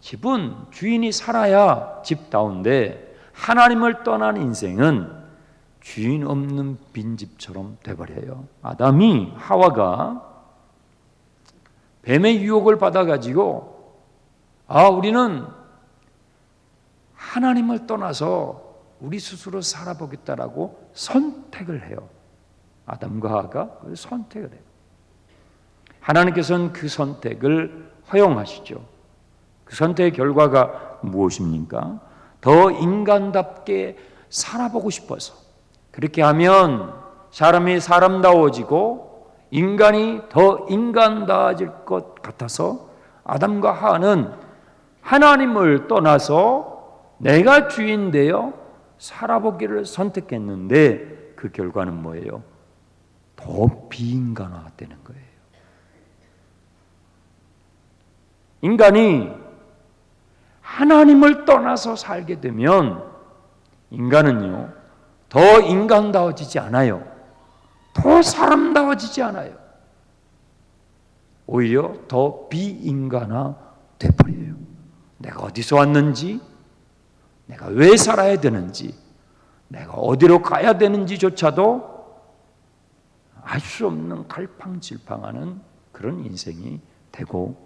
집은 주인이 살아야 집다운데 하나님을 떠난 인생은 주인 없는 빈집처럼 돼버려요. 아담이 하와가 뱀의 유혹을 받아가지고 우리는 하나님을 떠나서 우리 스스로 살아보겠다라고 선택을 해요. 아담과 하와가 선택을 해요. 하나님께서는 그 선택을 허용하시죠. 그 선택의 결과가 무엇입니까? 더 인간답게 살아보고 싶어서, 그렇게 하면 사람이 사람다워지고 인간이 더 인간다워질 것 같아서 아담과 하와는 하나님을 떠나서 내가 주인 되어 살아보기를 선택했는데 그 결과는 뭐예요? 더 비인간화가 되는 거예요. 인간이 하나님을 떠나서 살게 되면 인간은요, 더 인간다워지지 않아요. 더 사람다워지지 않아요. 오히려 더 비인간화 돼버려요. 내가 어디서 왔는지, 내가 왜 살아야 되는지, 내가 어디로 가야 되는지조차도 알 수 없는 갈팡질팡하는 그런 인생이 되고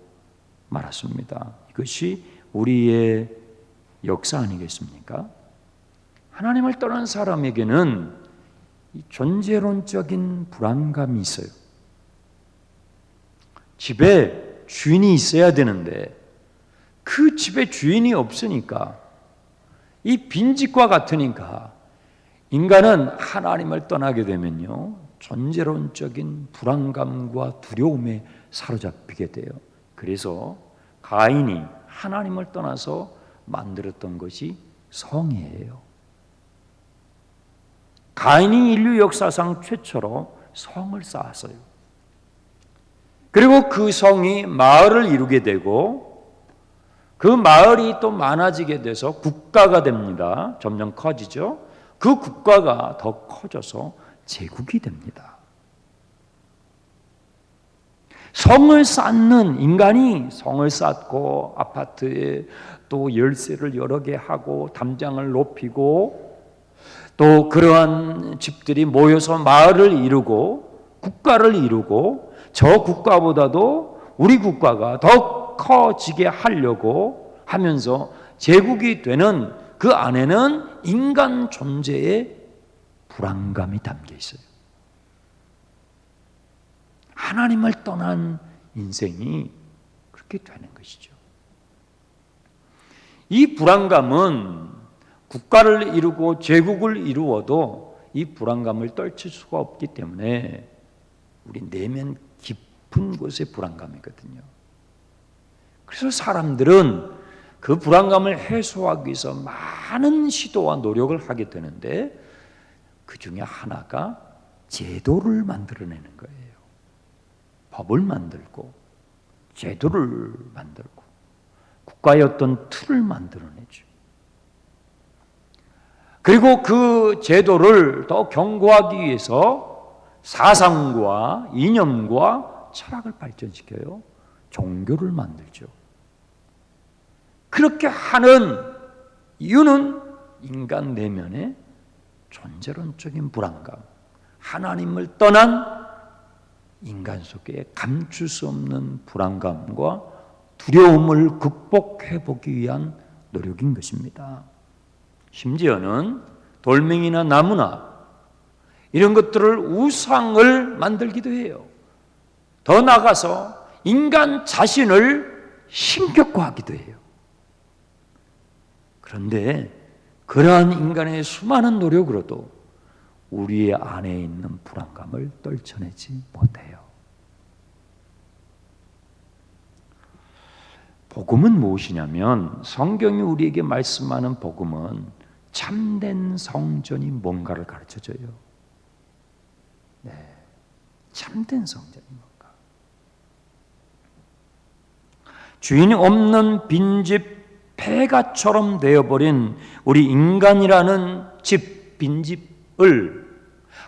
말았습니다. 이것이 우리의 역사 아니겠습니까? 하나님을 떠난 사람에게는 이 존재론적인 불안감이 있어요. 집에 주인이 있어야 되는데 그 집에 주인이 없으니까, 이 빈집과 같으니까 인간은 하나님을 떠나게 되면요, 존재론적인 불안감과 두려움에 사로잡히게 돼요. 그래서 가인이 하나님을 떠나서 만들었던 것이 성이에요. 가인이 인류 역사상 최초로 성을 쌓았어요. 그리고 그 성이 마을을 이루게 되고 그 마을이 또 많아지게 돼서 국가가 됩니다. 점점 커지죠. 그 국가가 더 커져서 제국이 됩니다. 성을 쌓는 인간이 성을 쌓고 아파트에 또 열쇠를 여러 개 하고 담장을 높이고 또 그러한 집들이 모여서 마을을 이루고 국가를 이루고 저 국가보다도 우리 국가가 더 커지게 하려고 하면서 제국이 되는 그 안에는 인간 존재의 불안감이 담겨 있어요. 하나님을 떠난 인생이 그렇게 되는 것이죠. 이 불안감은 국가를 이루고 제국을 이루어도 이 불안감을 떨칠 수가 없기 때문에 우리 내면 깊은 곳의 불안감이거든요. 그래서 사람들은 그 불안감을 해소하기 위해서 많은 시도와 노력을 하게 되는데 그 중에 하나가 제도를 만들어내는 거예요. 법을 만들고 제도를 만들고 국가의 어떤 틀을 만들어내죠. 그리고 그 제도를 더 견고하기 위해서 사상과 이념과 철학을 발전시켜요. 종교를 만들죠. 그렇게 하는 이유는 인간 내면의 존재론적인 불안감, 하나님을 떠난 인간 속에 감출 수 없는 불안감과 두려움을 극복해 보기 위한 노력인 것입니다. 심지어는 돌멩이나 나무나 이런 것들을 우상을 만들기도 해요. 더 나아가서 인간 자신을 신격화하기도 해요. 그런데 그러한 인간의 수많은 노력으로도 우리의 안에 있는 불안감을 떨쳐내지 못해요. 복음은 무엇이냐면, 성경이 우리에게 말씀하는 복음은 참된 성전이 뭔가를 가르쳐줘요. 네, 참된 성전이 뭔가. 주인이 없는 빈집 폐가처럼 되어버린 우리 인간이라는 집, 빈집을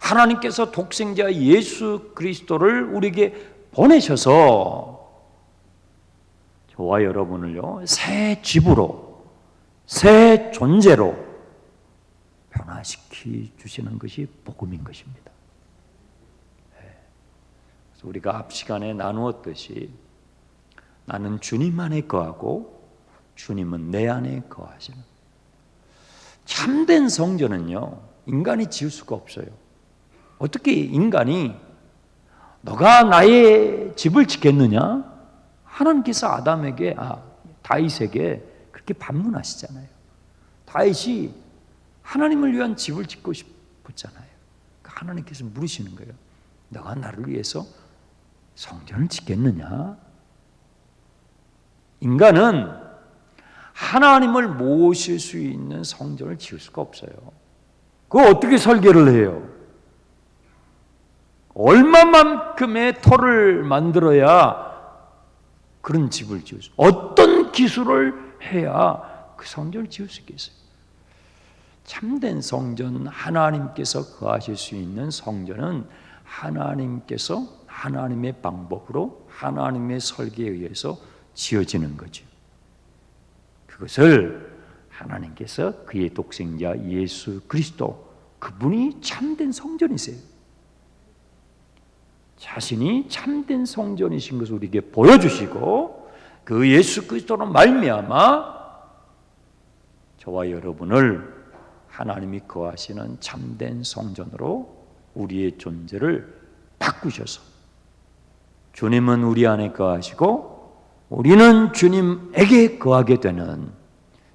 하나님께서 독생자 예수 그리스도를 우리에게 보내셔서 저와 여러분을요, 새 집으로, 새 존재로 변화시키 주시는 것이 복음인 것입니다. 그래서 우리가 앞 시간에 나누었듯이 나는 주님 안에 거하고 주님은 내 안에 거하시는, 참된 성전은요, 인간이 지을 수가 없어요. 어떻게 인간이 너가 나의 집을 짓겠느냐? 하나님께서 아담에게, 다윗에게 그렇게 반문하시잖아요. 다윗이 하나님을 위한 집을 짓고 싶었잖아요. 하나님께서 물으시는 거예요. 너가 나를 위해서 성전을 짓겠느냐? 인간은 하나님을 모실 수 있는 성전을 지을 수가 없어요. 그거 어떻게 설계를 해요? 얼마만큼의 터를 만들어야 그런 집을 지을 수, 어떤 기술을 해야 그 성전을 지을 수 있겠어요? 참된 성전, 하나님께서 거하실 수 있는 성전은 하나님께서 하나님의 방법으로 하나님의 설계에 의해서 지어지는 거죠. 그것을 하나님께서 그의 독생자 예수 그리스도, 그분이 참된 성전이세요. 자신이 참된 성전이신 것을 우리에게 보여주시고 그 예수 그리스도로 말미암아 저와 여러분을 하나님이 거하시는 참된 성전으로 우리의 존재를 바꾸셔서 주님은 우리 안에 거하시고 우리는 주님에게 거하게 되는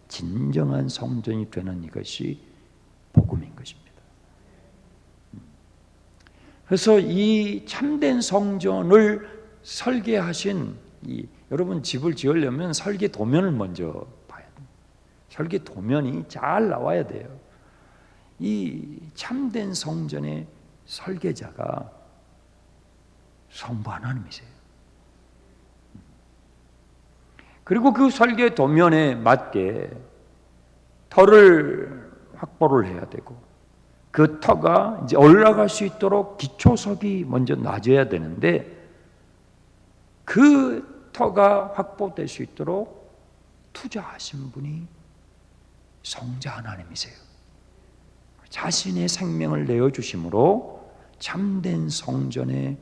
진정한 성전이 되는 이것이 복음인 것입니다. 그래서 이 참된 성전을 설계하신 여러분, 집을 지으려면 설계 도면을 먼저 봐야 돼요. 설계 도면이 잘 나와야 돼요. 이 참된 성전의 설계자가 성부 하나님이세요. 그리고 그 설계 도면에 맞게 터를 확보를 해야 되고, 그 터가 이제 올라갈 수 있도록 기초석이 먼저 놔줘야 되는데, 그 터가 확보될 수 있도록 투자하신 분이 성자 하나님이세요. 자신의 생명을 내어주심으로 참된 성전의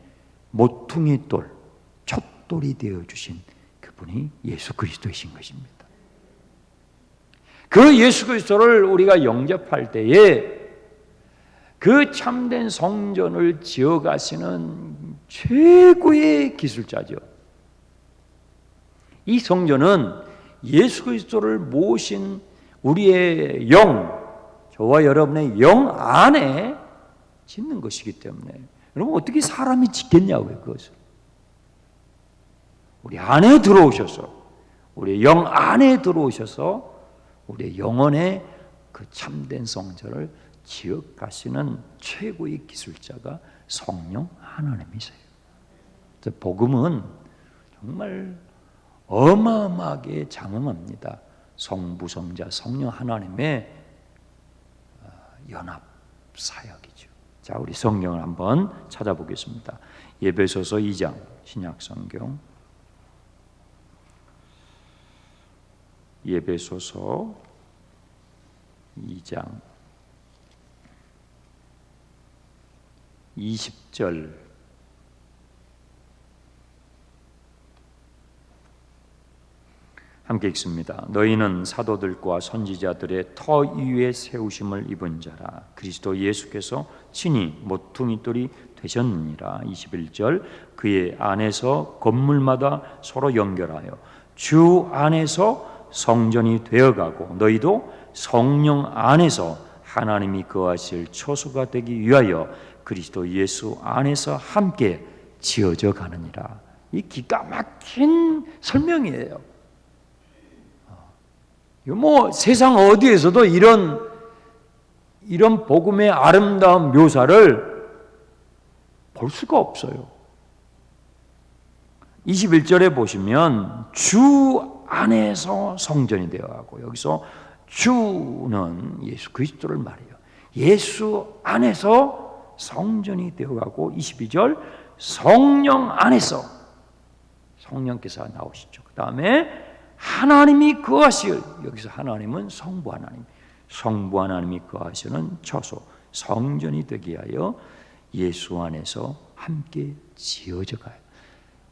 모퉁이 돌, 촛돌이 되어주신 그분이 예수 그리스도이신 것입니다. 그 예수 그리스도를 우리가 영접할 때에 그 참된 성전을 지어가시는 최고의 기술자죠. 이 성전은 예수 그리스도를 모신 우리의 영, 저와 여러분의 영 안에 짓는 것이기 때문에, 여러분 어떻게 사람이 짓겠냐고요, 그것을. 우리 안에 들어오셔서, 우리의 영 안에 들어오셔서 우리의 영혼의 그 참된 성전을 지어가시는 최고의 기술자가 성령 하나님이세요. 복음은 정말 어마어마하게 장엄합니다. 성부, 성자, 성령 하나님의 연합 사역이죠. 자, 우리 성경을 한번 찾아보겠습니다. 에베소서 2장, 신약성경. 에베소서 2장 20절 함께 읽습니다. 너희는 사도들과 선지자들의 터 위에 세우심을 입은 자라. 그리스도 예수께서 친히 모퉁이돌이 되셨느니라. 21절 그의 안에서 건물마다 서로 연결하여 주 안에서 성전이 되어가고 너희도 성령 안에서 하나님이 거하실 처소가 되기 위하여 그리스도 예수 안에서 함께 지어져 가느니라. 이 기가 막힌 설명이에요. 뭐 세상 어디에서도 이런 복음의 아름다운 묘사를 볼 수가 없어요. 21절에 보시면 주 안에서 성전이 되어가고, 여기서 주는 예수 그리스도를 말해요. 예수 안에서 성전이 되어가고, 22절 성령 안에서 성령께서 나오시죠. 그 다음에 하나님이 거하실, 여기서 하나님은 성부 하나님, 성부 하나님이 거하시는 처소, 성전이 되게 하여 예수 안에서 함께 지어져 가요.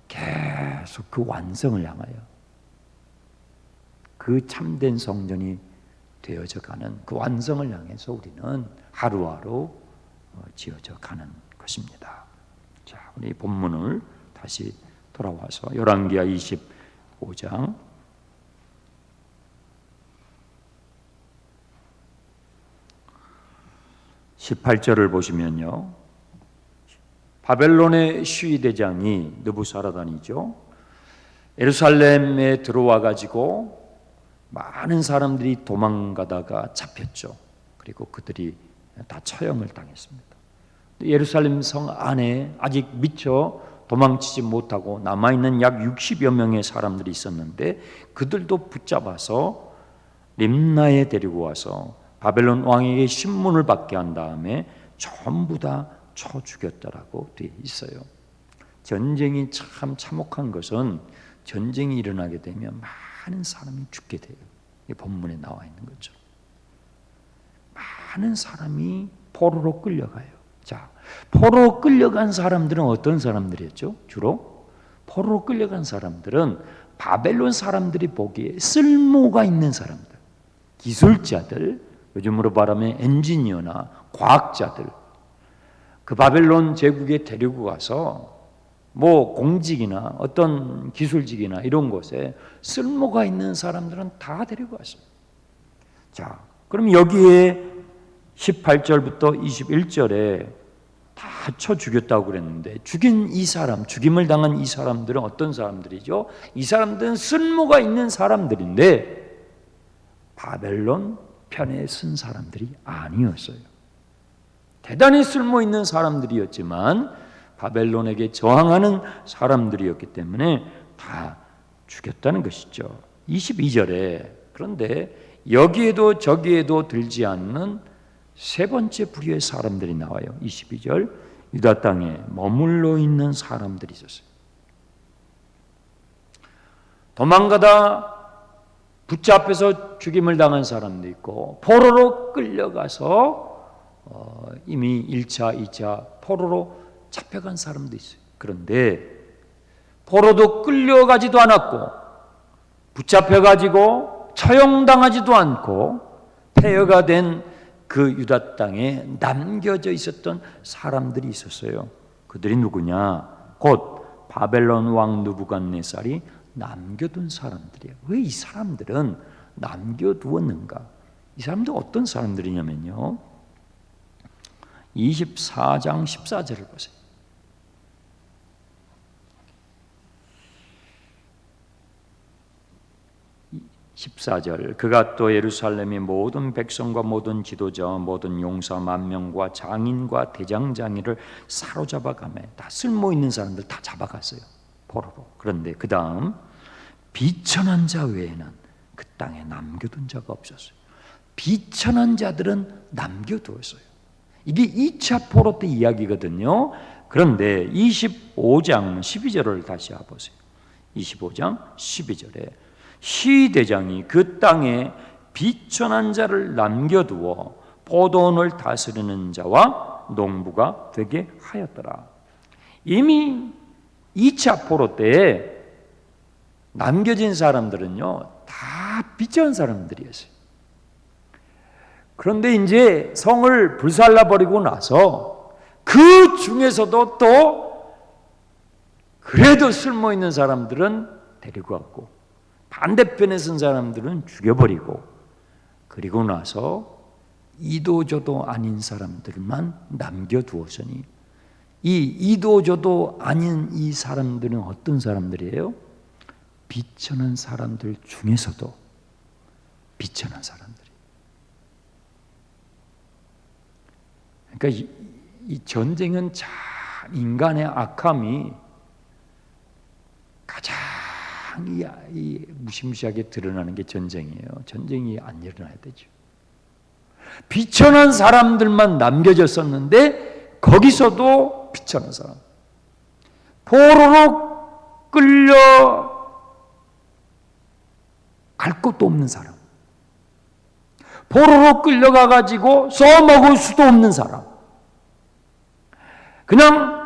계속 그 완성을 향하여, 그 참된 성전이 되어져 가는 그 완성을 향해서 우리는 하루하루 지어져 가는 것입니다. 자, 우리 본문을 다시 돌아와서 열왕기하 25장 18절을 보시면요, 바벨론의 시위대장이 느부사라단이죠. 예루살렘에 들어와 가지고 많은 사람들이 도망가다가 잡혔죠. 그리고 그들이 다 처형을 당했습니다. 예루살렘 성 안에 아직 미처 도망치지 못하고 남아있는 약 60여 명의 사람들이 있었는데 그들도 붙잡아서 림나에 데리고 와서 바벨론 왕에게 신문을 받게 한 다음에 전부 다 쳐 죽였다라고 되어 있어요. 전쟁이 참 참혹한 것은 전쟁이 일어나게 되면 많은 사람이 죽게 돼요. 이 본문에 나와 있는 거죠. 많은 사람이 포로로 끌려가요. 자, 포로로 끌려간 사람들은 어떤 사람들이었죠? 주로 포로로 끌려간 사람들은 바벨론 사람들이 보기에 쓸모가 있는 사람들, 기술자들, 요즘으로 말하면 엔지니어나 과학자들, 그 바벨론 제국에 데리고 가서 뭐 공직이나 어떤 기술직이나 이런 곳에 쓸모가 있는 사람들은 다 데리고 왔어요. 자, 그럼 여기에 18절부터 21절에 다 쳐 죽였다고 그랬는데 죽인 이 사람, 죽임을 당한 이 사람들은 어떤 사람들이죠? 이 사람들은 쓸모가 있는 사람들인데 바벨론 편에 쓴 사람들이 아니었어요. 대단히 쓸모 있는 사람들이었지만 바벨론에게 저항하는 사람들이었기 때문에 다 죽였다는 것이죠. 22절에 그런데 여기에도 저기에도 들지 않는 세 번째 부류의 사람들이 나와요. 22절, 유다 땅에 머물러 있는 사람들이 있었어요. 도망가다 붙잡혀서 죽임을 당한 사람도 있고 포로로 끌려가서 이미 1차, 2차 포로로 잡혀간 사람도 있어요. 그런데 포로도 끌려가지도 않았고 붙잡혀가지고 처형당하지도 않고 폐허가 된 그 유다 땅에 남겨져 있었던 사람들이 있었어요. 그들이 누구냐? 곧 바벨론 왕 느부갓네살이 남겨둔 사람들이에요. 왜 이 사람들은 남겨두었는가? 이 사람들 어떤 사람들이냐면요, 24장 14절을 보세요. 14절, 그가 또 예루살렘의 모든 백성과 모든 지도자, 모든 용사 10,000명과 장인과 대장장이를 사로잡아 가매, 다 쓸모있는 사람들 다 잡아갔어요, 포로로. 그런데 그 다음 비천한 자 외에는 그 땅에 남겨둔 자가 없었어요. 비천한 자들은 남겨두었어요. 이게 2차 포로 때 이야기거든요. 그런데 25장 12절을 다시 해보세요. 25장 12절에 시대장이 그 땅에 비천한 자를 남겨두어 포도원을 다스리는 자와 농부가 되게 하였더라. 이미 2차 포로 때에 남겨진 사람들은요 다 비천한 사람들이었어요. 그런데 이제 성을 불살라버리고 나서 그 중에서도 또 그래도 쓸모있는 사람들은 데리고 왔고 반대편에 쓴 사람들은 죽여버리고, 그리고 나서 이도저도 아닌 사람들만 남겨두었으니 이 이도저도 아닌 이 사람들은 어떤 사람들이에요? 비천한 사람들 중에서도 비천한 사람들이. 그러니까 이 전쟁은 참 인간의 악함이 가장 이 무시무시하게 드러나는 게 전쟁이에요. 전쟁이 안 일어나야 되죠. 비천한 사람들만 남겨졌었는데 거기서도 비천한 사람, 포로로 끌려 갈 곳도 없는 사람, 포로로 끌려가가지고 써먹을 수도 없는 사람, 그냥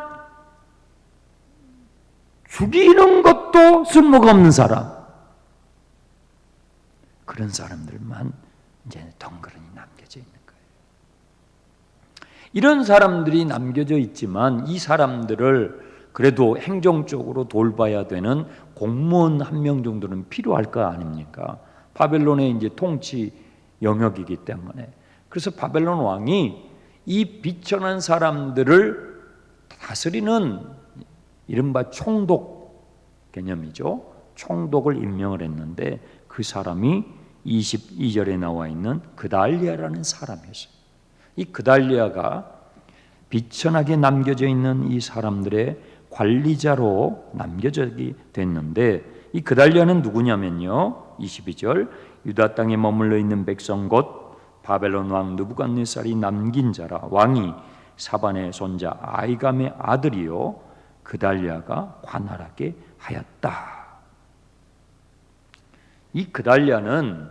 죽이는 것도 쓸모가 없는 사람, 그런 사람들만 이제 덩그러니 남겨져 있는 거예요. 이런 사람들이 남겨져 있지만 이 사람들을 그래도 행정적으로 돌봐야 되는 공무원 한 명 정도는 필요할 거 아닙니까? 바벨론의 이제 통치 영역이기 때문에. 그래서 바벨론 왕이 이 비천한 사람들을 다스리는 이른바 총독 개념이죠. 총독을 임명을 했는데 그 사람이 22절에 나와 있는 그달리아라는 사람이었어요. 이 그달리아가 비천하게 남겨져 있는 이 사람들의 관리자로 남겨지게 됐는데, 이 그달리아는 누구냐면요, 22절 유다 땅에 머물러 있는 백성 곧 바벨론 왕 느부갓네살이 남긴 자라. 왕이 사반의 손자 아이감의 아들이요 그달리아가 관할하게 하였다. 이 그달리아는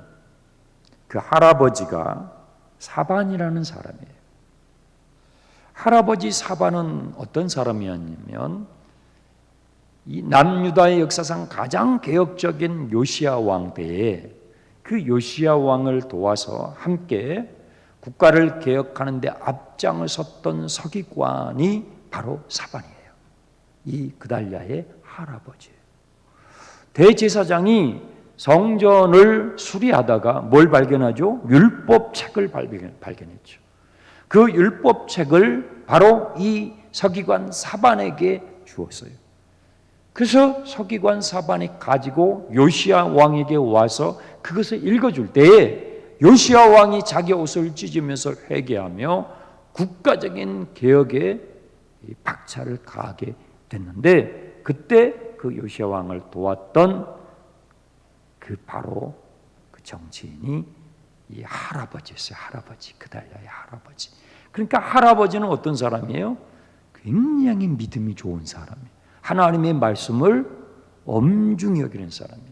그 할아버지가 사반이라는 사람이에요. 할아버지 사반은 어떤 사람이었냐면 이 남유다의 역사상 가장 개혁적인 요시야 왕 때에 그 요시야 왕을 도와서 함께 국가를 개혁하는 데 앞장을 섰던 서기관이 바로 사반이에요. 이 그달리아의 할아버지예요. 대제사장이 성전을 수리하다가 뭘 발견하죠? 율법책을 발견했죠. 그 율법책을 바로 이 서기관 사반에게 주었어요. 그래서 서기관 사반이 가지고 요시야 왕에게 와서 그것을 읽어줄 때에 요시야 왕이 자기 옷을 찢으면서 회개하며 국가적인 개혁에 박차를 가하게 됐는데, 그때 그 요시야 왕을 도왔던 그 바로 그 정치인이 이 할아버지였어요. 할아버지, 그달리아의 할아버지. 그러니까 할아버지는 어떤 사람이에요? 굉장히 믿음이 좋은 사람이에요. 하나님의 말씀을 엄중히 여기는 사람이에요.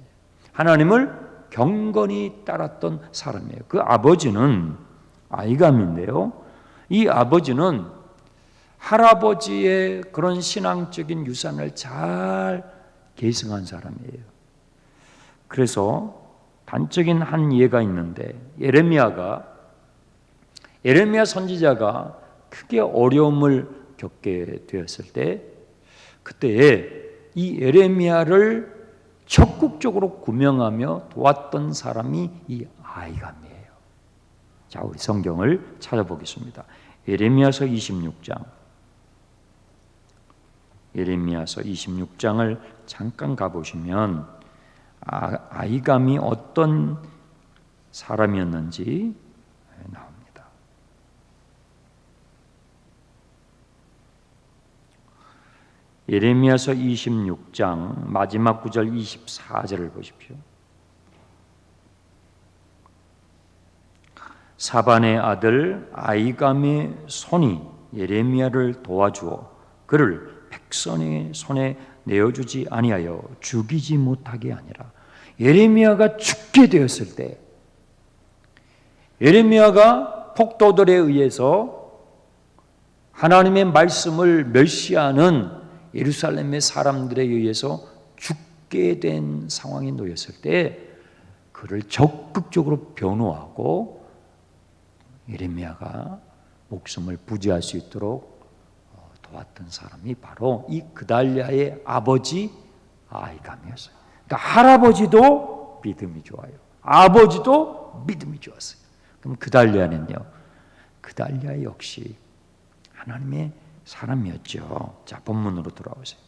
하나님을 경건히 따랐던 사람이에요. 그 아버지는 아이감인데요, 이 아버지는 할아버지의 그런 신앙적인 유산을 잘 계승한 사람이에요. 그래서 단적인 한 예가 있는데, 예레미야 선지자가 크게 어려움을 겪게 되었을 때, 그때에 이 예레미야를 적극적으로 구명하며 도왔던 사람이 이 아이감이에요. 자, 우리 성경을 찾아보겠습니다. 예레미야서 26장. 예레미야서 26장을 잠깐 가보시면 아이감이 어떤 사람이었는지 나옵니다. 예레미야서 26장 마지막 구절 24절을 보십시오. 사반의 아들 아이감의 손이 예레미야를 도와주어 그를 백성의 손에 내어주지 아니하여 죽이지 못하게 하니라. 예레미야가 죽게 되었을 때, 예레미야가 폭도들에 의해서 하나님의 말씀을 멸시하는 예루살렘의 사람들에 의해서 죽게 된 상황에 놓였을 때 그를 적극적으로 변호하고 예레미야가 목숨을 부지할 수 있도록 도왔던 사람이 바로 이 그달리아의 아버지 아이감이었어요. 그러니까 할아버지도 믿음이 좋아요. 아버지도 믿음이 좋았어요. 그럼 그달리아는요? 그달리아 역시 하나님의 사람이었죠. 자, 본문으로 돌아오세요.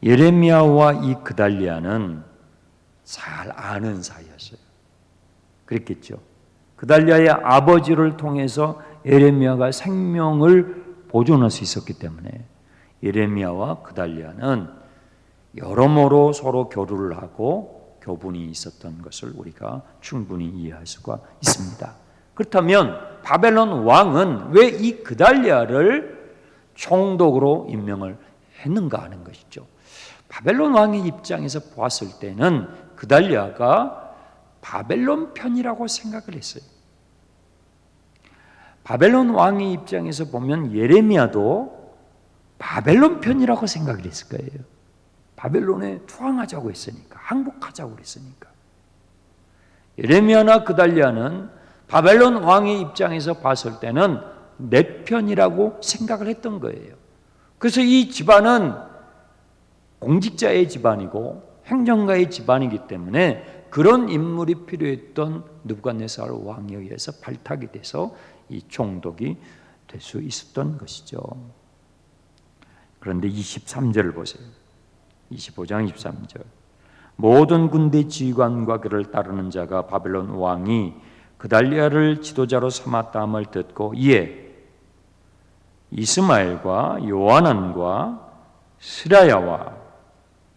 예레미야와 이 그달리아는 잘 아는 사이였어요. 그랬겠죠. 그달리아의 아버지를 통해서 예레미야가 생명을 보존할 수 있었기 때문에 예레미야와 그달리아는 여러모로 서로 교류를 하고 교분이 있었던 것을 우리가 충분히 이해할 수가 있습니다. 그렇다면 바벨론 왕은 왜 이 그달리아를 총독으로 임명을 했는가 하는 것이죠. 바벨론 왕의 입장에서 보았을 때는 그달리아가 바벨론 편이라고 생각을 했어요. 바벨론 왕의 입장에서 보면 예레미야도 바벨론 편이라고 생각을 했을 거예요. 바벨론에 투항하자고 했으니까, 항복하자고 그랬으니까. 예레미야나 그달리아는 바벨론 왕의 입장에서 봤을 때는 내 편이라고 생각을 했던 거예요. 그래서 이 집안은 공직자의 집안이고 행정가의 집안이기 때문에 그런 인물이 필요했던 느부갓네살 왕에 의해서 발탁이 돼서 이 총독이 될 수 있었던 것이죠. 그런데 23절을 보세요. 25장 23절. 모든 군대 지휘관과 그를 따르는 자가 바벨론 왕이 그달리아를 지도자로 삼았다함을 듣고 이에 이스마엘과 요하난과 스라야와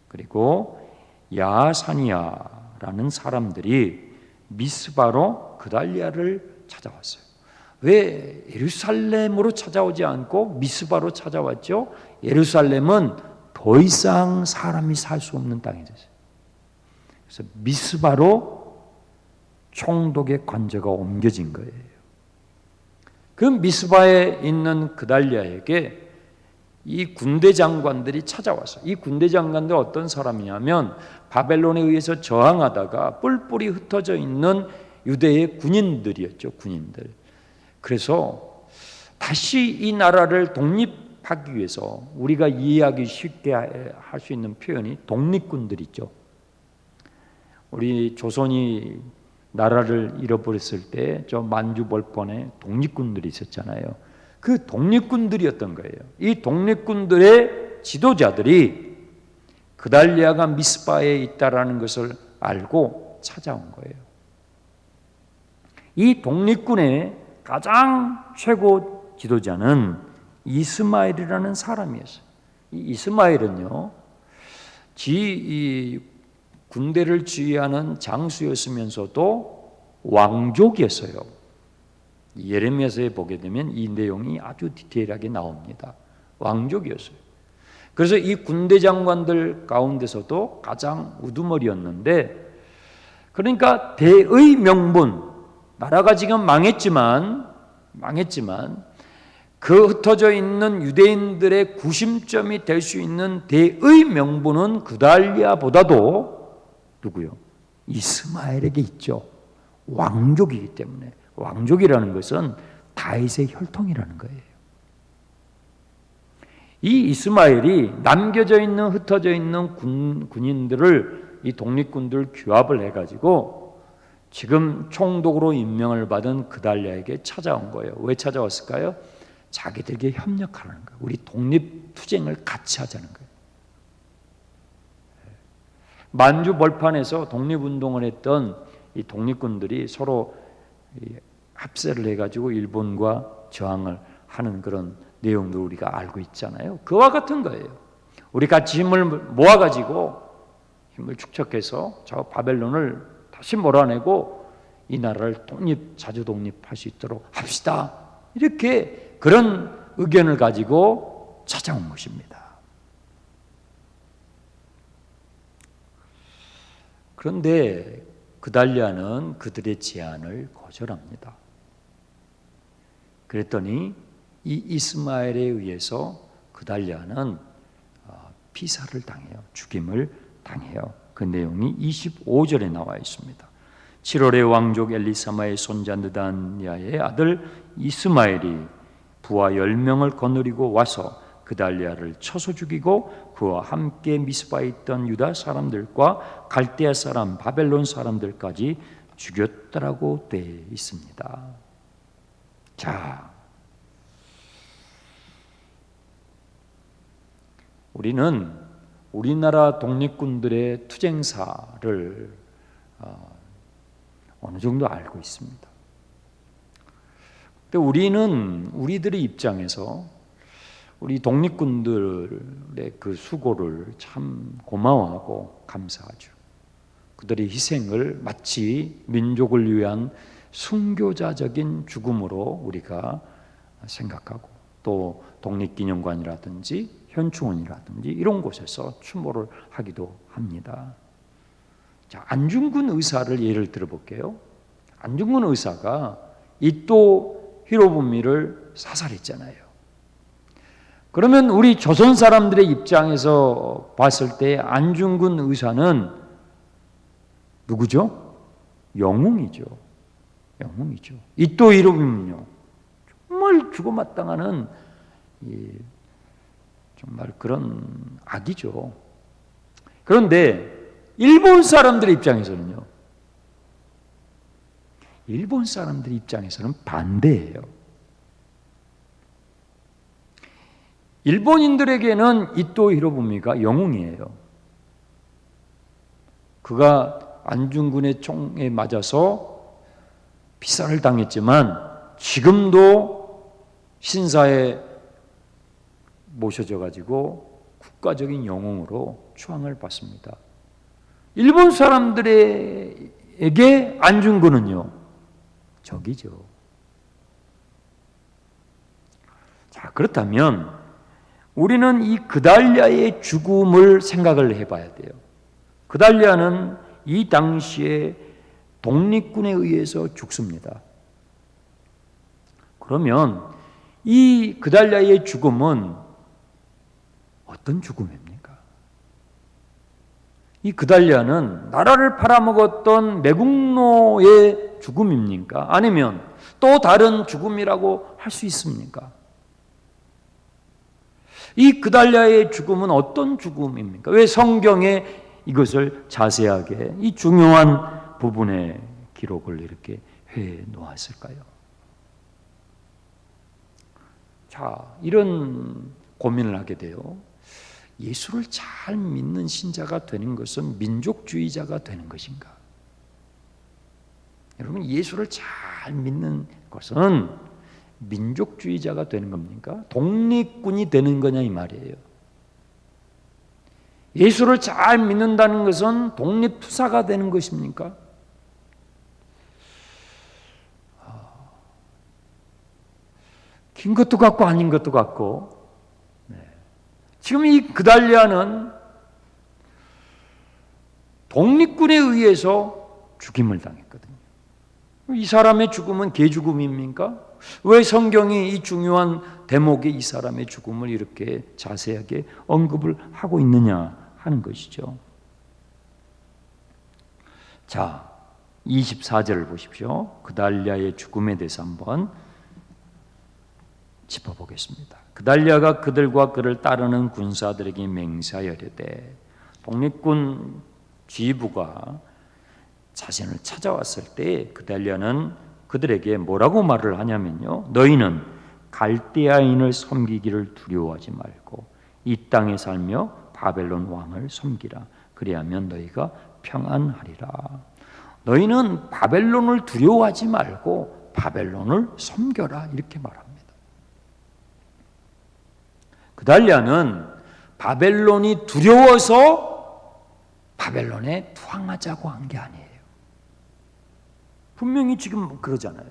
그리고 야사니아라는 사람들이 미스바로 그달리아를 찾아왔어요. 왜 예루살렘으로 찾아오지 않고 미스바로 찾아왔죠? 예루살렘은 더 이상 사람이 살 수 없는 땅이 됐어요. 그래서 미스바로 총독의 관저가 옮겨진 거예요. 그 미스바에 있는 그달리아에게 이 군대 장관들이 찾아왔어요. 이 군대 장관들 어떤 사람이냐면 바벨론에 의해서 저항하다가 뿔뿔이 흩어져 있는 유대의 군인들이었죠. 군인들. 그래서 다시 이 나라를 독립하기 위해서 우리가 이해하기 쉽게 할 수 있는 표현이 독립군들이죠. 우리 조선이 나라를 잃어버렸을 때 저 만주벌판에 독립군들이 있었잖아요. 그 독립군들이었던 거예요. 이 독립군들의 지도자들이 그달리아가 미스바에 있다라는 것을 알고 찾아온 거예요. 이 독립군의 가장 최고 지도자는 이스마엘이라는 사람이었어요. 이 이스마엘은요, 이 군대를 지휘하는 장수였으면서도 왕족이었어요. 예레미야서에 보게 되면 이 내용이 아주 디테일하게 나옵니다. 왕족이었어요. 그래서 이 군대 장관들 가운데서도 가장 우두머리였는데, 그러니까 대의 명분, 나라가 지금 망했지만 그 흩어져 있는 유대인들의 구심점이 될 수 있는 대의 명분은 그달리아보다도 누구요? 이스마엘에게 있죠. 왕족이기 때문에. 왕족이라는 것은 다윗의 혈통이라는 거예요. 이 이스마엘이 남겨져 있는 흩어져 있는 군인들을 이 독립군들 규합을 해가지고 지금 총독으로 임명을 받은 그달리아에게 찾아온 거예요. 왜 찾아왔을까요? 자기들에게 협력하라는 거예요. 우리 독립투쟁을 같이 하자는 거예요. 만주 벌판에서 독립운동을 했던 이 독립군들이 서로 합세를 해가지고 일본과 저항을 하는 그런 내용도 우리가 알고 있잖아요. 그와 같은 거예요. 우리 같이 힘을 모아가지고 힘을 축적해서 저 바벨론을 다시 몰아내고 이 나라를 자주 독립할 수 있도록 합시다. 이렇게 그런 의견을 가지고 찾아온 것입니다. 그런데 그달리아는 그들의 제안을 거절합니다. 그랬더니 이 이스마엘에 의해서 그달리아는 피살을 당해요. 죽임을 당해요. 그 내용이 25절에 나와 있습니다. 7월에 왕족 엘리사마의 손자 느다냐의 아들 이스마엘이 부하 10명을 거느리고 와서 그달리아를 쳐서 죽이고 그와 함께 미스바에 있던 유다 사람들과 갈대아 사람 바벨론 사람들까지 죽였다라고 되어 있습니다. 자, 우리는 우리나라 독립군들의 투쟁사를 어느 정도 알고 있습니다. 근데 우리는 우리들의 입장에서 우리 독립군들의 그 수고를 참 고마워하고 감사하죠. 그들의 희생을 마치 민족을 위한 순교자적인 죽음으로 우리가 생각하고 또 독립기념관이라든지 현충원이라든지 이런 곳에서 추모를 하기도 합니다. 자, 안중근 의사를 예를 들어볼게요. 안중근 의사가 이토 히로부미를 사살했잖아요. 그러면 우리 조선 사람들의 입장에서 봤을 때 안중근 의사는 누구죠? 영웅이죠. 영웅이죠. 이토 히로부미는요, 정말 죽어마땅하는 정말 그런 악이죠. 그런데 일본 사람들의 입장에서는요, 일본 사람들의 입장에서는 반대예요. 일본인들에게는 이토 히로부미가 영웅이에요. 그가 안중근의 총에 맞아서 피살을 당했지만 지금도 신사에 모셔져 가지고 국가적인 영웅으로 추앙을 받습니다. 일본 사람들에게 안중근은요, 적이죠. 자, 그렇다면 우리는 이 그달리아의 죽음을 생각을 해봐야 돼요. 그달리아는 이 당시에 독립군에 의해서 죽습니다. 그러면 이 그달리아의 죽음은 어떤 죽음입니까? 이 그달리아는 나라를 팔아먹었던 매국노의 죽음입니까? 아니면 또 다른 죽음이라고 할 수 있습니까? 이 그달리아의 죽음은 어떤 죽음입니까? 왜 성경에 이것을 자세하게 이 중요한 부분의 기록을 이렇게 해 놓았을까요? 자, 이런 고민을 하게 돼요. 예수를 잘 믿는 신자가 되는 것은 민족주의자가 되는 것인가? 여러분, 예수를 잘 믿는 것은 민족주의자가 되는 겁니까? 독립군이 되는 거냐 이 말이에요. 예수를 잘 믿는다는 것은 독립투사가 되는 것입니까? 긴 것도 같고 아닌 것도 같고. 지금 이 그달리아는 독립군에 의해서 죽임을 당했거든요. 이 사람의 죽음은 개죽음입니까? 왜 성경이 이 중요한 대목에 이 사람의 죽음을 이렇게 자세하게 언급을 하고 있느냐 하는 것이죠. 자, 24절을 보십시오. 그달리아의 죽음에 대해서 한번 짚어보겠습니다. 그달리아가 그들과 그를 따르는 군사들에게 맹세하여 이르되, 독립군 지휘부가 자신을 찾아왔을 때 그달리아는 그들에게 뭐라고 말을 하냐면요, 너희는 갈대아인을 섬기기를 두려워하지 말고 이 땅에 살며 바벨론 왕을 섬기라. 그리하면 너희가 평안하리라. 너희는 바벨론을 두려워하지 말고 바벨론을 섬겨라, 이렇게 말합니다. 그달리아는 바벨론이 두려워서 바벨론에 투항하자고 한 게 아니에요. 분명히 지금 그러잖아요.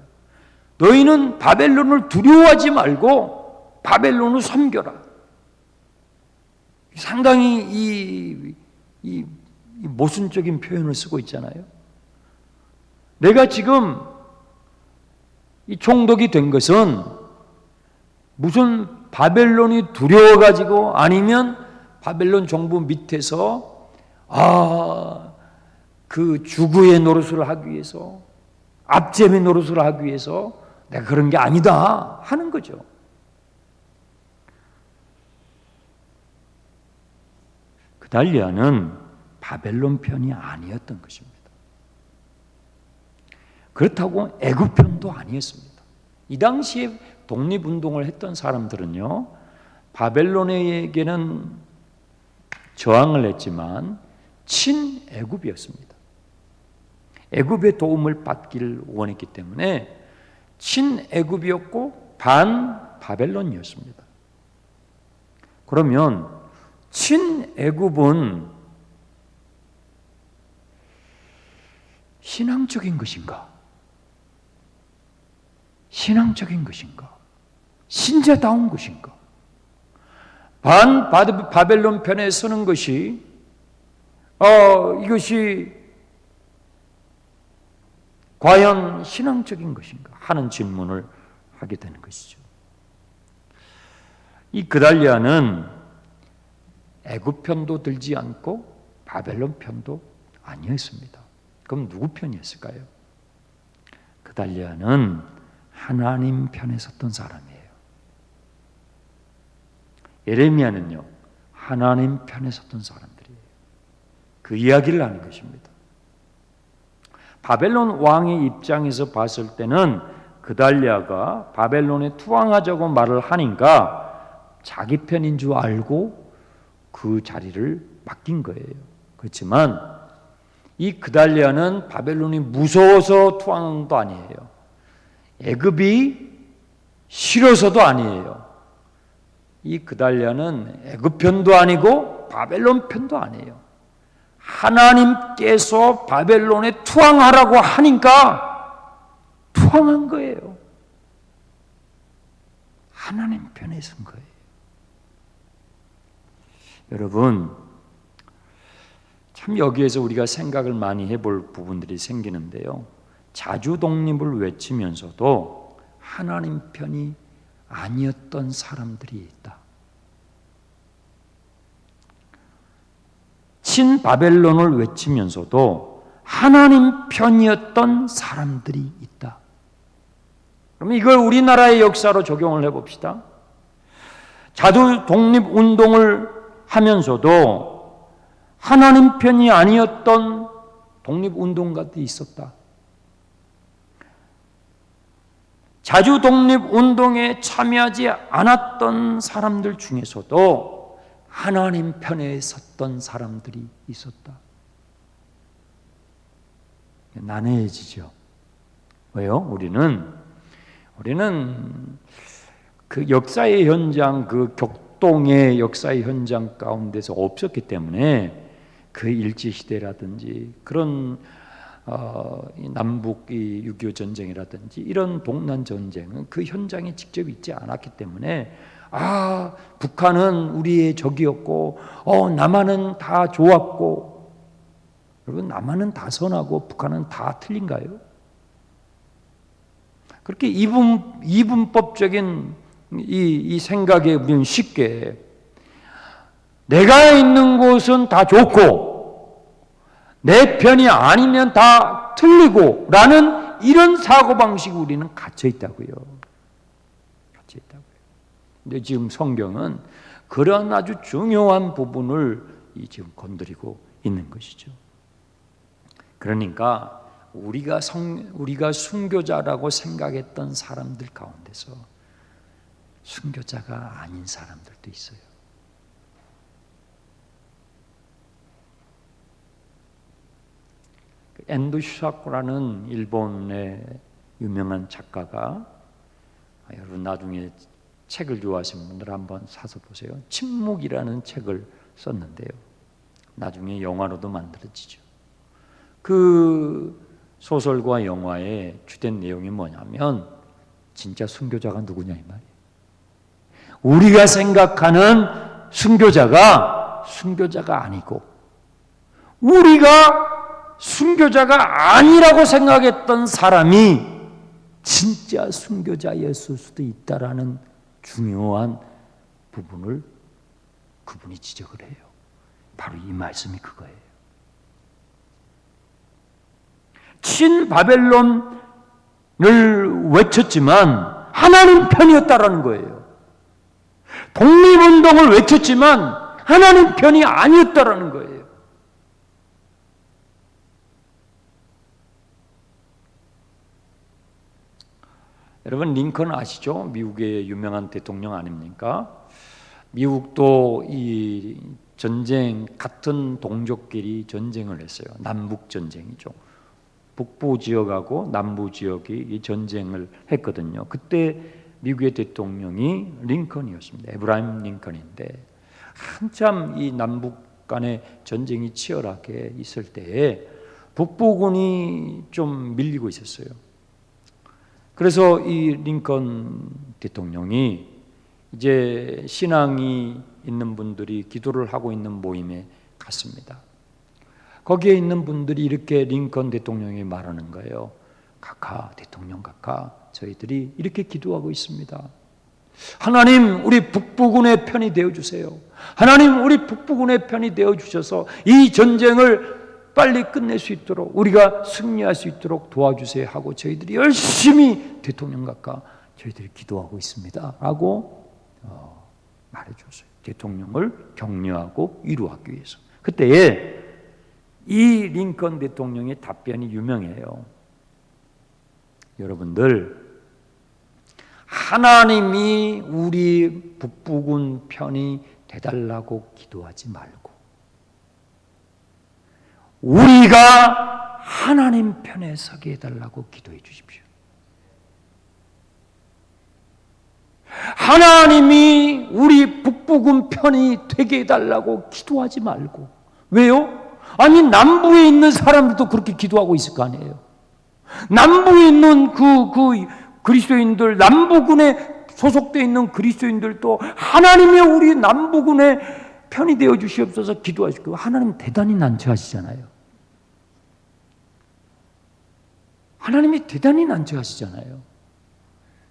너희는 바벨론을 두려워하지 말고 바벨론을 섬겨라. 상당히 이 모순적인 표현을 쓰고 있잖아요. 내가 지금 이 총독이 된 것은 무슨 바벨론이 두려워가지고 아니면 바벨론 정부 밑에서 그 주구의 노릇을 하기 위해서, 압제의 노릇을 하기 위해서 내가 그런 게 아니다 하는 거죠. 그달리아는 바벨론 편이 아니었던 것입니다. 그렇다고 애굽 편도 아니었습니다. 이 당시에 독립운동을 했던 사람들은요, 바벨론에게는 저항을 했지만 친애굽이었습니다. 애굽의 도움을 받기를 원했기 때문에 친애굽이었고 반 바벨론이었습니다. 그러면 친애굽은 신앙적인 것인가? 신앙적인 것인가? 신자다운 것인가? 반 바벨론 편에 서는 것이 이것이 과연 신앙적인 것인가 하는 질문을 하게 되는 것이죠. 이 그달리아는 애굽 편도 들지 않고 바벨론 편도 아니었습니다. 그럼 누구 편이었을까요? 그달리아는 하나님 편에 섰던 사람이에요. 예레미야는요, 하나님 편에 섰던 사람들이에요. 그 이야기를 하는 것입니다. 바벨론 왕의 입장에서 봤을 때는 그달리아가 바벨론에 투항하자고 말을 하니까 자기 편인 줄 알고 그 자리를 맡긴 거예요. 그렇지만 이 그달리아는 바벨론이 무서워서 투항도 아니에요. 애굽이 싫어서도 아니에요. 이 그달리아는 애굽 편도 아니고 바벨론 편도 아니에요. 하나님께서 바벨론에 투항하라고 하니까 투항한 거예요. 하나님 편에 선 거예요. 여러분, 참 여기에서 우리가 생각을 많이 해볼 부분들이 생기는데요. 자주 독립을 외치면서도 하나님 편이 아니었던 사람들이 있다. 친바벨론을 외치면서도 하나님 편이었던 사람들이 있다. 그럼 이걸 우리나라의 역사로 적용을 해봅시다. 자주 독립운동을 하면서도 하나님 편이 아니었던 독립운동가들이 있었다. 자주 독립운동에 참여하지 않았던 사람들 중에서도 하나님 편에 섰던 사람들이 있었다. 난해해지죠. 왜요? 우리는 그 역사의 현장, 그 격동의 역사의 현장 가운데서 없었기 때문에 그 일제시대라든지 그런 남북 6.25 전쟁이라든지 이런 동남 전쟁은 그 현장에 직접 있지 않았기 때문에 북한은 우리의 적이었고 남한은 다 좋았고, 여러분, 남한은 다 선하고 북한은 다 틀린가요? 그렇게 이분법적인 이 생각에 우리는 쉽게 내가 있는 곳은 다 좋고 내 편이 아니면 다 틀리고 라는 이런 사고방식이 우리는 갇혀 있다고요. 갇혀 있다고요. 근데 지금 성경은 그런 아주 중요한 부분을 지금 건드리고 있는 것이죠. 그러니까 우리가 순교자라고 생각했던 사람들 가운데서 순교자가 아닌 사람들도 있어요. 엔도 슈사코라는 일본의 유명한 작가가, 여러분 나중에 책을 좋아하시는 분들 한번 사서 보세요. 침묵이라는 책을 썼는데요. 나중에 영화로도 만들어지죠. 그 소설과 영화의 주된 내용이 뭐냐면 진짜 순교자가 누구냐 이 말이에요. 우리가 생각하는 순교자가 아니고 우리가 순교자가 아니라고 생각했던 사람이 진짜 순교자였을 수도 있다라는 중요한 부분을 그분이 지적을 해요. 바로 이 말씀이 그거예요. 친바벨론을 외쳤지만 하나님 편이었다라는 거예요. 독립운동을 외쳤지만 하나님 편이 아니었다라는 거예요. 여러분 링컨 아시죠? 미국의 유명한 대통령 아닙니까? 미국도 이 전쟁, 같은 동족끼리 전쟁을 했어요. 남북 전쟁이죠. 북부 지역하고 남부 지역이 이 전쟁을 했거든요. 그때 미국의 대통령이 링컨이었습니다. 에브라임 링컨인데 한참 이 남북 간의 전쟁이 치열하게 있을 때에 북부군이 좀 밀리고 있었어요. 그래서 이 링컨 대통령이 이제 신앙이 있는 분들이 기도를 하고 있는 모임에 갔습니다. 거기에 있는 분들이 이렇게 링컨 대통령이 말하는 거예요. 각하, 대통령 각하, 저희들이 이렇게 기도하고 있습니다. 하나님, 우리 북부군의 편이 되어주세요. 하나님, 우리 북부군의 편이 되어주셔서 이 전쟁을 빨리 끝낼 수 있도록, 우리가 승리할 수 있도록 도와주세요 하고 저희들이 열심히 대통령 각하, 저희들이 기도하고 있습니다 라고 말해줬어요. 대통령을 격려하고 위로하기 위해서. 그때에 이 링컨 대통령의 답변이 유명해요. 여러분들, 하나님이 우리 북부군 편이 되달라고 기도하지 말고 우리가 하나님 편에 서게 해달라고 기도해 주십시오. 하나님이 우리 북부군 편이 되게 해달라고 기도하지 말고. 왜요? 아니, 남부에 있는 사람들도 그렇게 기도하고 있을 거 아니에요. 남부에 있는 그 그리스도인들, 남부군에 소속되어 있는 그리스도인들도 하나님이 우리 남부군의 편이 되어 주시옵소서 기도하시고, 하나님 대단히 난처하시잖아요. 하나님이 대단히 난처하시잖아요.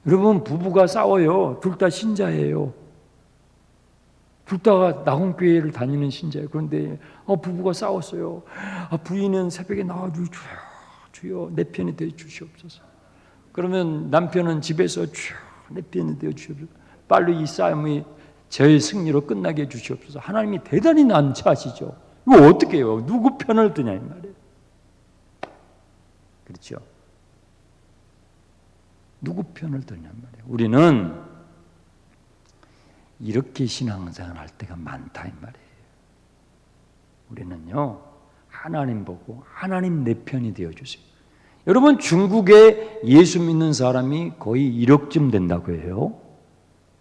여러분, 부부가 싸워요. 둘 다 신자예요. 둘 다 낙원교회를 다니는 신자예요. 그런데 부부가 싸웠어요. 부인은 새벽에 나와주여, 주여 내 편이 되어 주시옵소서. 그러면 남편은 집에서 주여 내 편이 되어 주시옵소서. 빨리 이 싸움이 저의 승리로 끝나게 해 주시옵소서. 하나님이 대단히 난처하시죠. 이거 어떻게 해요? 누구 편을 드냐 이 말이에요. 그렇죠? 누구 편을 드냐 말이에요. 우리는 이렇게 신앙생활 할 때가 많다 이 말이에요. 우리는요, 하나님 보고 하나님 내 편이 되어 주세요. 여러분, 중국에 예수 믿는 사람이 거의 1억쯤 된다고 해요.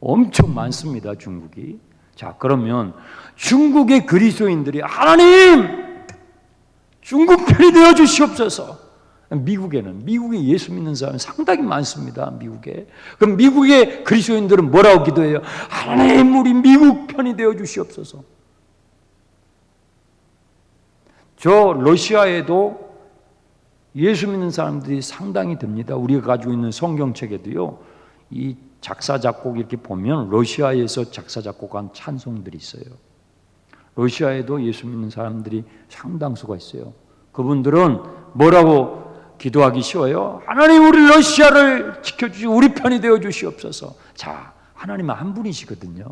엄청 많습니다, 중국이. 자, 그러면 중국의 그리스도인들이 하나님 중국 편이 되어 주시옵소서. 미국에 예수 믿는 사람이 상당히 많습니다. 미국에. 그럼 미국의 그리스도인들은 뭐라고 기도해요? 하나님 우리 미국 편이 되어 주시옵소서. 저 러시아에도 예수 믿는 사람들이 상당히 됩니다. 우리가 가지고 있는 성경책에도요, 이 작사 작곡 이렇게 보면 러시아에서 작사 작곡한 찬송들이 있어요. 러시아에도 예수 믿는 사람들이 상당수가 있어요. 그분들은 뭐라고 기도하기 쉬워요? 하나님 우리 러시아를 지켜주시고 우리 편이 되어 주시옵소서. 자, 하나님은 한 분이시거든요.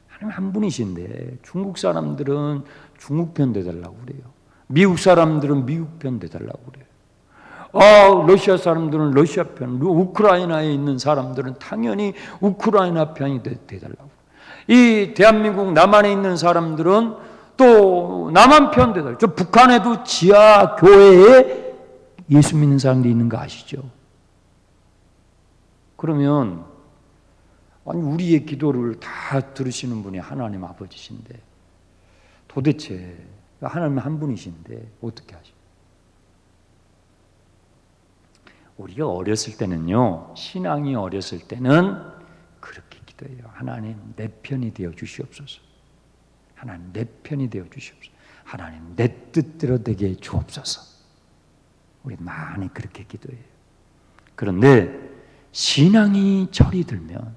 하나님 한 분이신데 중국 사람들은 중국 편 되달라고 그래요. 미국 사람들은 미국 편 되달라고 그래요. 러시아 사람들은 러시아 편, 우크라이나에 있는 사람들은 당연히 우크라이나 편이 되달라고. 이 대한민국 남한에 있는 사람들은 또 남한 편 되달라고. 저 북한에도 지하 교회에 예수 믿는 사람들이 있는 거 아시죠? 그러면 아니 우리의 기도를 다 들으시는 분이 하나님 아버지신데 도대체 하나님 한 분이신데 어떻게 하시죠? 우리가 어렸을 때는요, 신앙이 어렸을 때는 그렇게 기도해요. 하나님 내 편이 되어 주시옵소서. 하나님 내 편이 되어 주시옵소서. 하나님 내 뜻대로 되게 해 주옵소서. 우리 많이 그렇게 기도해요. 그런데 신앙이 철이 들면,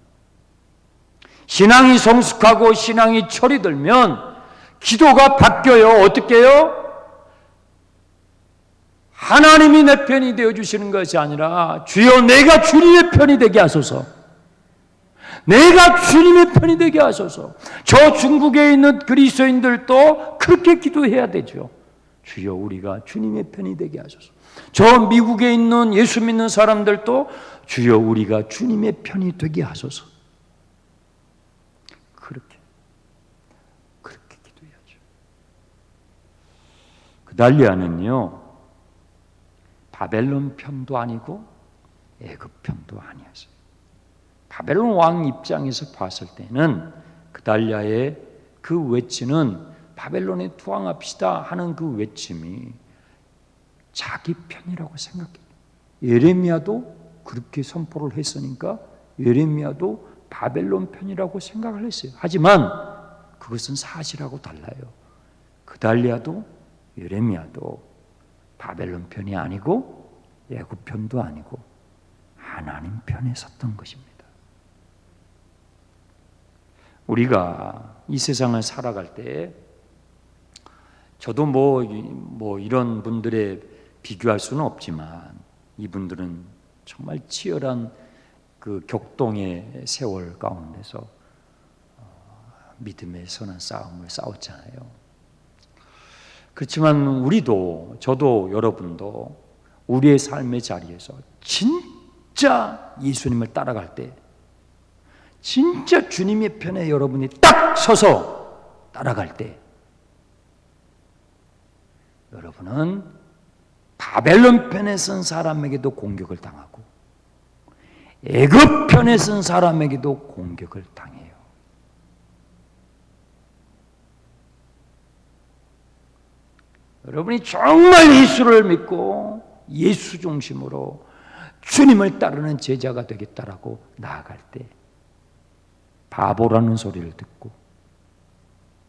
신앙이 성숙하고 신앙이 철이 들면 기도가 바뀌어요. 어떻게 해요? 하나님이 내 편이 되어주시는 것이 아니라 주여 내가 주님의 편이 되게 하소서. 내가 주님의 편이 되게 하소서. 저 중국에 있는 그리스도인들도 그렇게 기도해야 되죠. 주여 우리가 주님의 편이 되게 하소서. 저 미국에 있는 예수 믿는 사람들도 주여 우리가 주님의 편이 되게 하소서. 그렇게 기도해야죠. 그달리아는요, 바벨론 편도 아니고 애굽 편도 아니었어요. 바벨론 왕 입장에서 봤을 때는 그달리아의 그 외치는 바벨론에 투항합시다 하는 그 외침이 자기 편이라고 생각해요. 예레미야도 그렇게 선포를 했으니까 예레미야도 바벨론 편이라고 생각을 했어요. 하지만 그것은 사실하고 달라요. 그달리아도 예레미야도 바벨론 편이 아니고 애굽 편도 아니고 하나님 편에 섰던 것입니다. 우리가 이 세상을 살아갈 때 저도 뭐 이런 분들에 비교할 수는 없지만 이분들은 정말 치열한 그 격동의 세월 가운데서 믿음의 선한 싸움을 싸웠잖아요. 그렇지만 우리도, 저도, 여러분도 우리의 삶의 자리에서 진짜 예수님을 따라갈 때, 진짜 주님의 편에 여러분이 딱 서서 따라갈 때, 여러분은 바벨론 편에 선 사람에게도 공격을 당하고 애굽 편에 선 사람에게도 공격을 당해요. 여러분이 정말 예수를 믿고 예수 중심으로 주님을 따르는 제자가 되겠다라고 나아갈 때 바보라는 소리를 듣고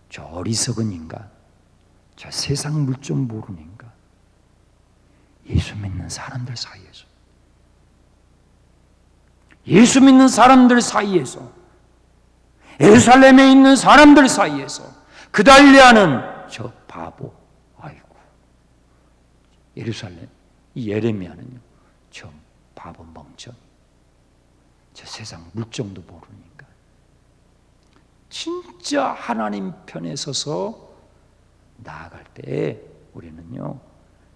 저 어리석은 인간, 저 세상 물 좀 모르는 인간, 예수 믿는 사람들 사이에서, 예수 믿는 사람들 사이에서, 예루살렘에 있는 사람들 사이에서 그달리아는 저 바보, 아이고, 예루살렘, 이 예레미야는요, 저 바보 멍청이, 저 세상 물정도 모르니까 진짜 하나님 편에 서서 나아갈 때 우리는요,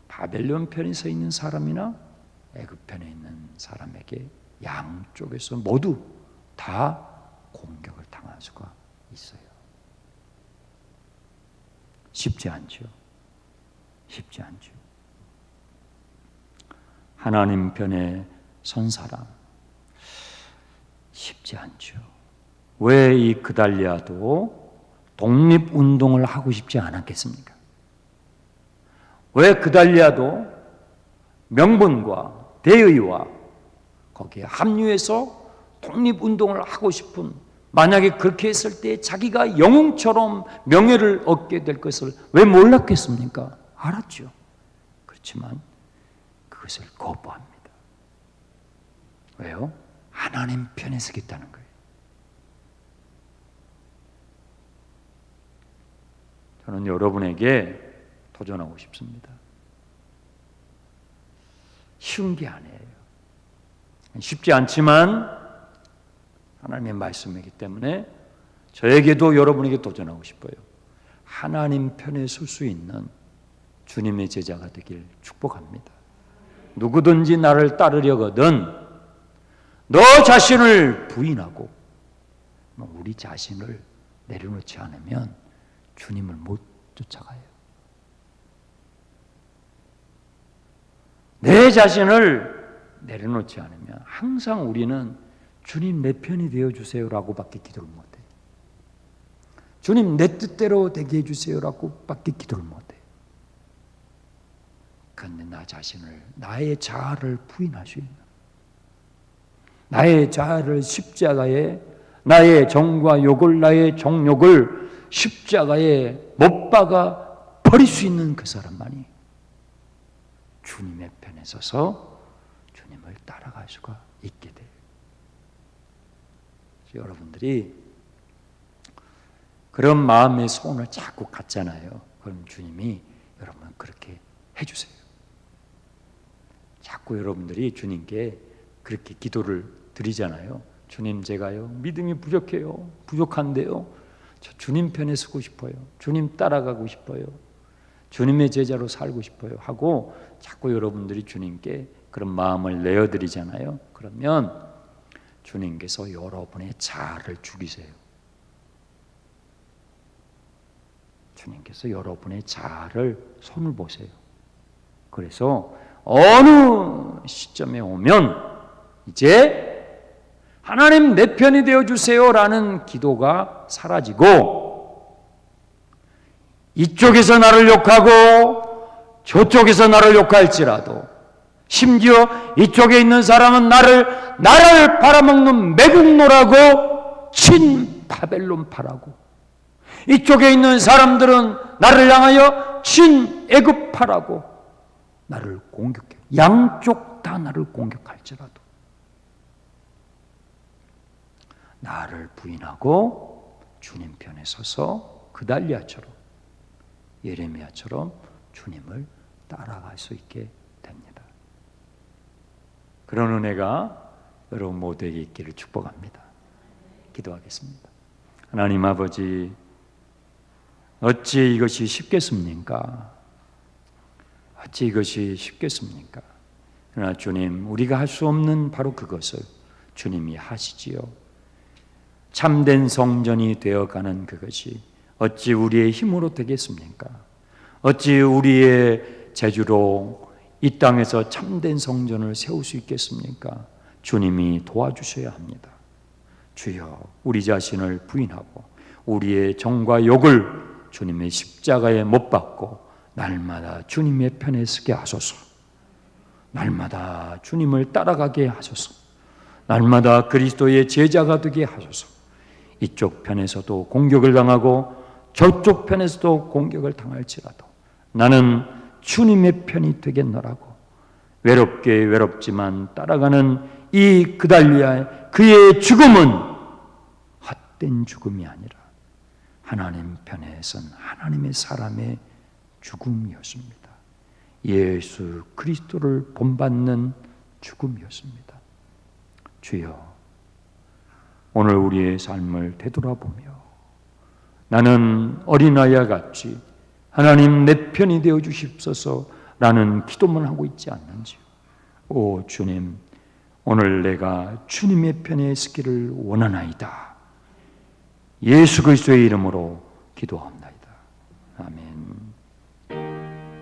바벨론 편에 서 있는 사람이나 애굽 편에 있는 사람에게 양쪽에서 모두 다 공격을 당할 수가 있어요. 쉽지 않죠. 쉽지 않죠. 하나님 편에 선 사람 쉽지 않죠. 왜 이 그달리아도 독립운동을 하고 싶지 않았겠습니까? 왜 그달리아도 명분과 대의와 거기에 합류해서 독립운동을 하고 싶은, 만약에 그렇게 했을 때 자기가 영웅처럼 명예를 얻게 될 것을 왜 몰랐겠습니까? 알았죠. 그렇지만 그것을 거부합니다. 왜요? 하나님 편에 서겠다는 거예요. 저는 여러분에게 도전하고 싶습니다. 쉬운 게 아니에요. 쉽지 않지만 하나님의 말씀이기 때문에 저에게도 여러분에게 도전하고 싶어요. 하나님 편에 설 수 있는 주님의 제자가 되길 축복합니다. 누구든지 나를 따르려거든 너 자신을 부인하고 우리 자신을 내려놓지 않으면 주님을 못 쫓아가요. 내 자신을 내려놓지 않으면 항상 우리는 주님 내 편이 되어주세요라고 밖에 기도를 못해요. 주님 내 뜻대로 되게 해주세요라고 밖에 기도를 못해요. 그런데 나 자신을, 나의 자아를 부인할 수 있는, 나의 자아를 십자가에, 나의 정과 욕을, 나의 정욕을 십자가에 못 박아 버릴 수 있는 그 사람만이 주님의 편에 서서 주님을 따라갈 수가 있게 돼요. 여러분들이 그런 마음의 소원을 자꾸 갖잖아요. 그럼 주님이 여러분 그렇게 해주세요. 자꾸 여러분들이 주님께 그렇게 기도를 드리잖아요. 주님, 제가요 믿음이 부족해요. 부족한데요. 저 주님 편에 서고 싶어요. 주님 따라가고 싶어요. 주님의 제자로 살고 싶어요. 하고 자꾸 여러분들이 주님께 그런 마음을 내어드리잖아요. 그러면 주님께서 여러분의 자아를 죽이세요. 주님께서 여러분의 자아를 손을 보세요. 그래서 어느 시점에 오면 이제 하나님 내 편이 되어주세요라는 기도가 사라지고 이쪽에서 나를 욕하고 저쪽에서 나를 욕할지라도 심지어 이쪽에 있는 사람은 나를 팔아먹는 매국노라고 친바벨론파라고, 이쪽에 있는 사람들은 나를 향하여 친애굽파라고 나를 공격해. 양쪽 다 나를 공격할지라도 나를 부인하고 주님 편에 서서 그달리아처럼, 예레미야처럼 주님을 따라갈 수 있게 됩니다. 그런 은혜가 여러분 모두에게 있기를 축복합니다. 기도하겠습니다. 하나님 아버지, 어찌 이것이 쉽겠습니까? 어찌 이것이 쉽겠습니까? 그러나 주님, 우리가 할 수 없는 바로 그것을 주님이 하시지요. 참된 성전이 되어가는 그것이 어찌 우리의 힘으로 되겠습니까? 어찌 우리의 재주로 이 땅에서 참된 성전을 세울 수 있겠습니까? 주님이 도와주셔야 합니다. 주여, 우리 자신을 부인하고 우리의 정과 욕을 주님의 십자가에 못 박고 날마다 주님의 편에 서게 하소서. 날마다 주님을 따라가게 하소서. 날마다 그리스도의 제자가 되게 하소서. 이쪽 편에서도 공격을 당하고 저쪽 편에서도 공격을 당할지라도 나는 주님의 편이 되겠노라고 외롭지만 따라가는 이 그달리아의 그의 죽음은 헛된 죽음이 아니라 하나님 편에 선 하나님의 사람의 죽음이었습니다. 예수 그리스도를 본받는 죽음이었습니다. 주여, 오늘 우리의 삶을 되돌아보며 나는 어린아이와 같이 하나님 내 편이 되어 주십소서라는 기도만 하고 있지 않는지요. 오 주님, 오늘 내가 주님의 편에 서기를 원하나이다. 예수 그리스도의 이름으로 기도합니다. 아멘.